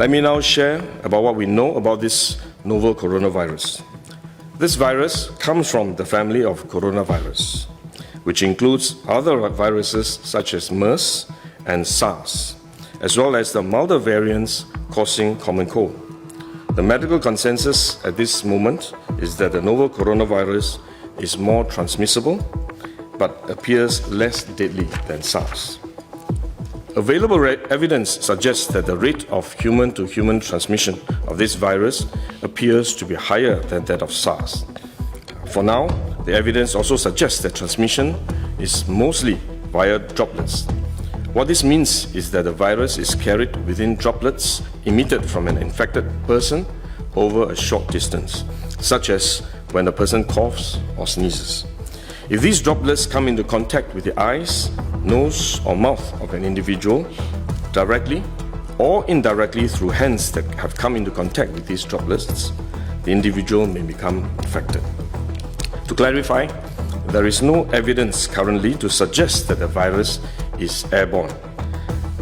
Let me now share about what we know about this novel coronavirus. This virus comes from the family of coronavirus, which includes other viruses such as MERS and SARS, as well as the milder variants causing common cold. The medical consensus at this moment is that the novel coronavirus is more transmissible, but appears less deadly than SARS. Available evidence suggests that the rate of human-to-human transmission of this virus appears to be higher than that of SARS. For now, the evidence also suggests that transmission is mostly via droplets. What this means is that the virus is carried within droplets emitted from an infected person over a short distance, such as when the person coughs or sneezes. If these droplets come into contact with the eyes, nose, or mouth of an individual, directly or indirectly through hands that have come into contact with these droplets, the individual may become infected. To clarify, there is no evidence currently to suggest that the virus is airborne.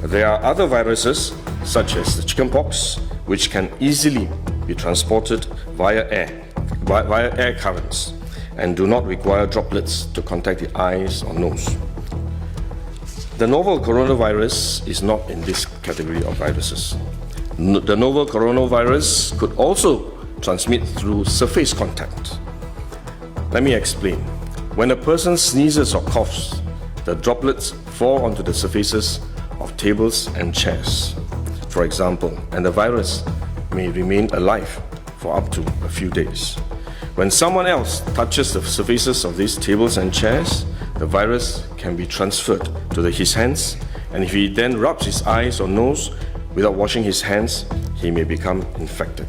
There are other viruses, such as the chickenpox, which can easily be transported via air currents and do not require droplets to contact the eyes or nose. The novel coronavirus is not in this category of viruses. The novel coronavirus could also transmit through surface contact. Let me explain. When a person sneezes or coughs, the droplets fall onto the surfaces of tables and chairs, for example, and the virus may remain alive for up to a few days. When someone else touches the surfaces of these tables and chairs, the virus can be transferred to his hands, and if he then rubs his eyes or nose without washing his hands, he may become infected.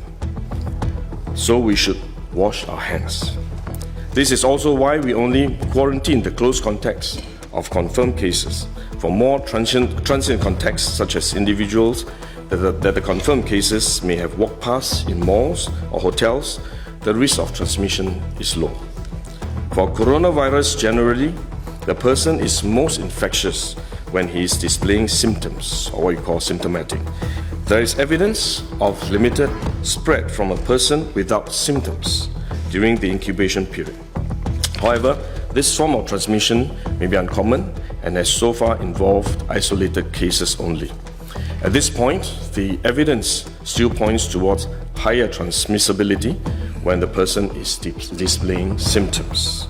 So we should wash our hands. This is also why we only quarantine the close contacts of confirmed cases. For more transient contacts, such as individuals that the confirmed cases may have walked past in malls or hotels, the risk of transmission is low. For coronavirus generally, the person is most infectious when he is displaying symptoms, or what you call symptomatic. There is evidence of limited spread from a person without symptoms during the incubation period. However, this form of transmission may be uncommon and has so far involved isolated cases only. At this point, the evidence still points towards higher transmissibility when the person is displaying symptoms.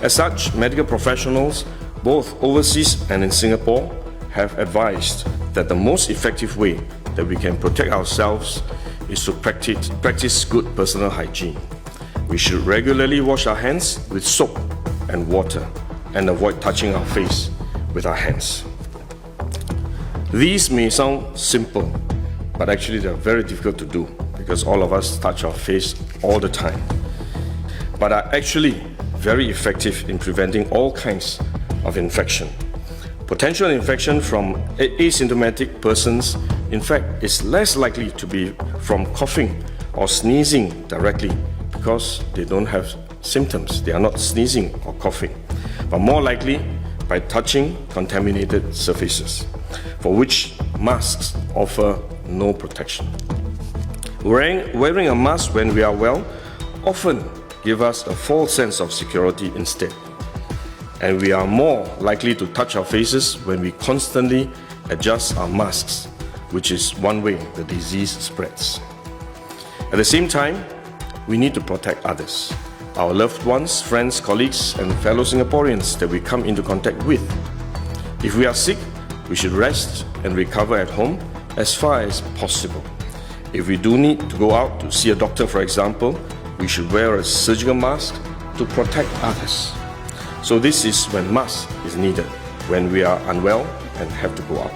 As such, medical professionals, both overseas and in Singapore, have advised that the most effective way that we can protect ourselves is to practice good personal hygiene. We should regularly wash our hands with soap and water and avoid touching our face with our hands. These may sound simple, but actually they're very difficult to do because all of us touch our face all the time, but are actually very effective in preventing all kinds of infection. Potential infection from asymptomatic persons, in fact, is less likely to be from coughing or sneezing directly because they don't have symptoms. They are not sneezing or coughing, but more likely by touching contaminated surfaces, for which masks offer no protection. Wearing a mask when we are well often gives us a false sense of security instead, and we are more likely to touch our faces when we constantly adjust our masks, which is one way the disease spreads. At the same time, we need to protect others, our loved ones, friends, colleagues, and fellow Singaporeans that we come into contact with. If we are sick, we should rest and recover at home as far as possible. If we do need to go out to see a doctor, for example, we should wear a surgical mask to protect others. So this is when mask is needed, when we are unwell and have to go out.